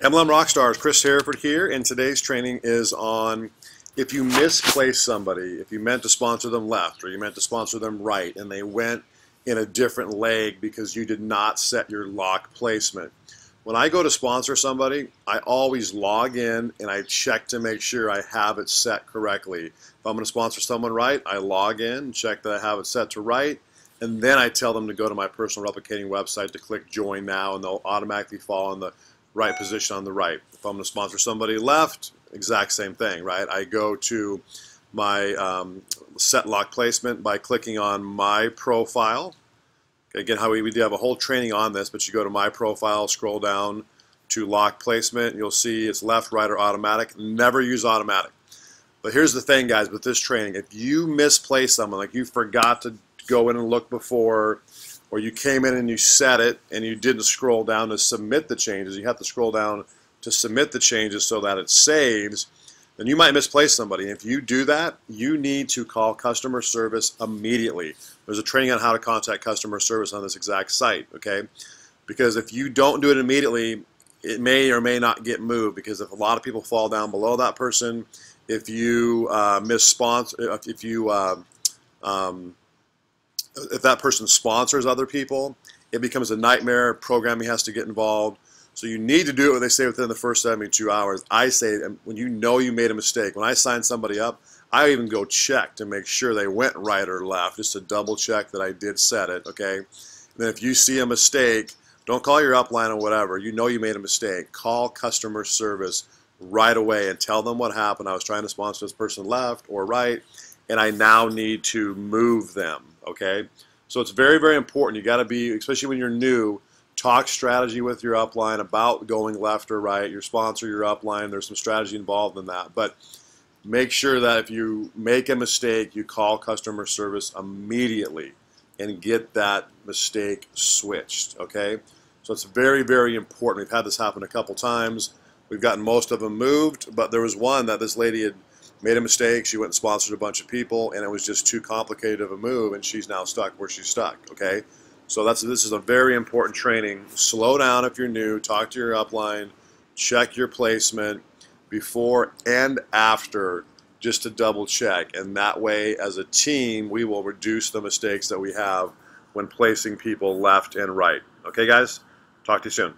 MLM Rockstars, Chris Hereford here, and today's training is on if you misplace somebody, if you meant to sponsor them left or you meant to sponsor them right, and they went in a different leg because you did not set your lock placement. When I go to sponsor somebody, I always log in and I check to make sure I have it set correctly. If I'm going to sponsor someone right, I log in, check that I have it set to right, and then I tell them to go to my personal replicating website to click join now, and they'll automatically fall in the right position on the right. If I'm going to sponsor somebody left, exact same thing, right? I go to my set lock placement by clicking on my profile. Again, how we do have a whole training on this, but you go to my profile, scroll down to lock placement, you'll see it's left, right, or automatic. Never use automatic. But here's the thing, guys, with this training. If you misplace someone, like you forgot to go in and look before, or you came in and you set it and you didn't scroll down to submit the changes, you have to scroll down to submit the changes so that it saves, then you might misplace somebody. And if you do that, you need to call customer service immediately. There's a training on how to contact customer service on this exact site, okay? Because if you don't do it immediately, it may or may not get moved, because if a lot of people fall down below that person, if you if that person sponsors other people, it becomes a nightmare. Programming has to get involved. So you need to do what they say within the first 72 hours. I say when you know you made a mistake, when I sign somebody up, I even go check to make sure they went right or left, just to double check that I did set it, okay? And then if you see a mistake, don't call your upline or whatever. You know you made a mistake. Call customer service right away and tell them what happened. I was trying to sponsor this person left or right, and I now need to move them, okay? So it's very, very important. You got to be, especially when you're new, talk strategy with your upline about going left or right, your sponsor, your upline. There's some strategy involved in that. But make sure that if you make a mistake, you call customer service immediately and get that mistake switched, okay? So it's very, very important. We've had this happen a couple times. We've gotten most of them moved, but there was one that this lady had made a mistake. She went and sponsored a bunch of people, and it was just too complicated of a move, and she's now stuck where she's stuck, okay? So this is a very important training. Slow down if you're new. Talk to your upline. Check your placement before and after, just to double check. And that way, as a team, we will reduce the mistakes that we have when placing people left and right. Okay, guys? Talk to you soon.